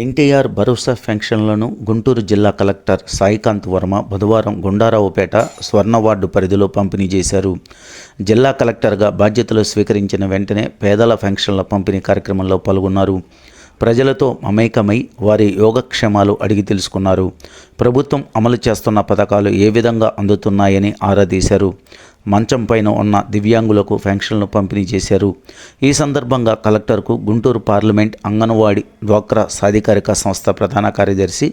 ఎన్టీఆర్ భరోసా పెన్షన్లను గుంటూరు జిల్లా కలెక్టర్ సాయికాంత్ వర్మ బుధవారం గుండారావుపేట స్వర్ణ వార్డు పరిధిలో పంపిణీ చేశారు. జిల్లా కలెక్టర్గా బాధ్యతలు స్వీకరించిన వెంటనే పేదల పెన్షన్ల పంపిణీ కార్యక్రమంలో పాల్గొన్నారు. ప్రజలతో మమేకమై వారి యోగక్షేమాలు అడిగి తెలుసుకున్నారు. ప్రభుత్వం అమలు చేస్తున్న పథకాలు ఏ విధంగా అందుతున్నాయని ఆరా తీశారు. మంచం పైన ఉన్న దివ్యాంగులకు పెన్షన్లను పంపిణీ చేశారు. ఈ సందర్భంగా కలెక్టర్కు గుంటూరు పార్లమెంట్ అంగన్వాడీ డ్వాక్రా సాధికారిక సంస్థ ప్రధాన కార్యదర్శి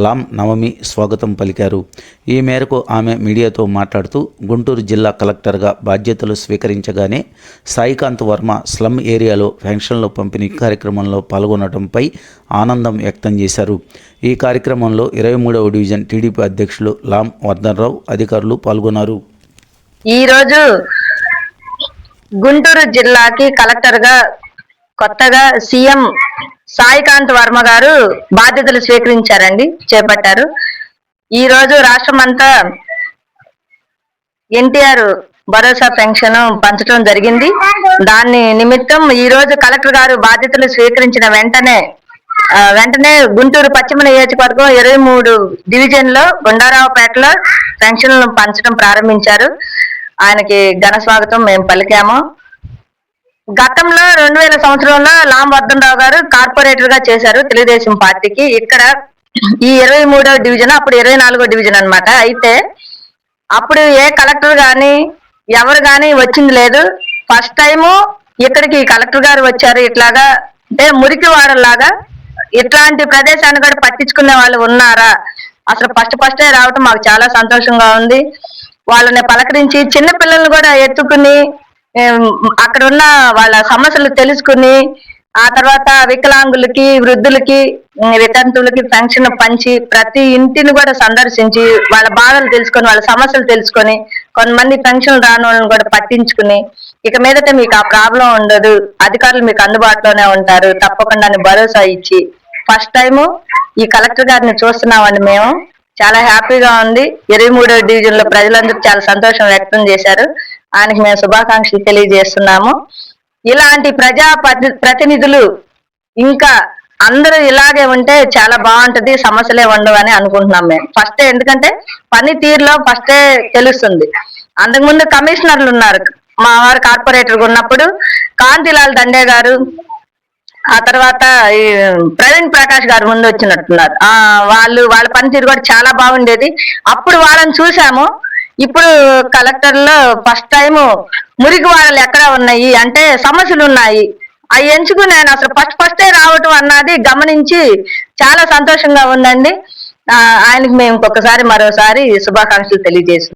లాం నవమి స్వాగతం పలికారు. ఈ మేరకు ఆమె మీడియాతో మాట్లాడుతూ గుంటూరు జిల్లా కలెక్టర్గా బాధ్యతలు స్వీకరించగానే సాయికాంత్ వర్మ స్లమ్ ఏరియాలో పెన్షన్ల పంపిణీ కార్యక్రమంలో పాల్గొనడంపై ఆనందం వ్యక్తం చేశారు. ఈ కార్యక్రమంలో 23వ డివిజన్ టీడీపీ అధ్యక్షులు లాం వర్ధన్రావు అధికారులు పాల్గొన్నారు. ఈరోజు గుంటూరు జిల్లాకి కలెక్టర్గా కొత్తగా సీఎం సాయికాంత్ వర్మ గారు బాధ్యతలు చేపట్టారు. ఈరోజు రాష్ట్రం అంతా ఎన్టీఆర్ భరోసా పెన్షన్ పంచడం జరిగింది. దాని నిమిత్తం ఈరోజు కలెక్టర్ గారు బాధ్యతలు స్వీకరించిన వెంటనే గుంటూరు పశ్చిమ నియోజకవర్గం 23 డివిజన్లో గుండారావుపేటలో పెన్షన్లను పంచడం ప్రారంభించారు. ఆయనకి ఘన స్వాగతం మేము పలికాము. గతంలో 2000 సంవత్సరంలో లాం వర్ధన్రావు గారు కార్పొరేటర్ గా చేశారు తెలుగుదేశం పార్టీకి. ఇక్కడ ఈ 23వ డివిజన్ అప్పుడు 24వ డివిజన్ అన్నమాట. అయితే అప్పుడు ఏ కలెక్టర్ గాని ఎవరు గాని వచ్చింది లేదు. ఫస్ట్ టైము ఇక్కడికి కలెక్టర్ గారు వచ్చారు. ఇట్లాగా అంటే మురికి వాడలాగా ఇట్లాంటి ప్రదేశాన్ని కూడా పట్టించుకునే వాళ్ళు ఉన్నారా, అసలు ఫస్టే రావటం మాకు చాలా సంతోషంగా ఉంది. వాళ్ళని పలకరించి చిన్న పిల్లల్ని కూడా ఎత్తుకుని అక్కడ ఉన్న వాళ్ళ సమస్యలు తెలుసుకుని ఆ తర్వాత వికలాంగులకి, వృద్ధులకి, వితంతువులకి పెన్షన్ పంచి ప్రతి ఇంటిని కూడా సందర్శించి వాళ్ళ బాధలు తెలుసుకొని వాళ్ళ సమస్యలు తెలుసుకొని కొంతమంది పెన్షన్ రాని వాళ్ళని కూడా పట్టించుకుని ఇక మీదట మీకు ఆ ప్రాబ్లం ఉండదు, అధికారులు మీకు అందుబాటులోనే ఉంటారు తప్పకుండా భరోసా ఇచ్చి ఫస్ట్ టైము ఈ కలెక్టర్ గారిని చూస్తున్నామండి. మేము చాలా హ్యాపీగా ఉంది. 23వ డివిజన్ లో ప్రజలందరూ చాలా సంతోషం వ్యక్తం చేశారు. ఆయనకి మేము శుభాకాంక్షలు తెలియజేస్తున్నాము. ఇలాంటి ప్రజా ప్రతినిధులు ఇంకా అందరూ ఇలాగే ఉంటే చాలా బాగుంటది, సమస్యలే ఉండవు అని అనుకుంటున్నాం మేము. ఎందుకంటే పనితీరులో తెలుస్తుంది. అంతకుముందు కమిషనర్లు ఉన్నారు. మా వారు కార్పొరేటర్ ఉన్నప్పుడు కాంతిలాల్ దండే గారు, ఆ తర్వాత ఈ ప్రవీణ్ ప్రకాష్ గారు ముందు వచ్చినట్టున్నారు. వాళ్ళ పనితీరు కూడా చాలా బాగుండేది. అప్పుడు వాళ్ళని చూసాము. ఇప్పుడు కలెక్టర్ లో ఫస్ట్ టైము మురికి వాడలు ఎక్కడ ఉన్నాయి అంటే సమస్యలు ఉన్నాయి, అవి ఎంచుకుని ఆయన అసలు ఫస్టే రావటం అన్నది గమనించి చాలా సంతోషంగా ఉందండి. ఆయనకి మేము మరోసారి శుభాకాంక్షలు తెలియజేస్తున్నాం.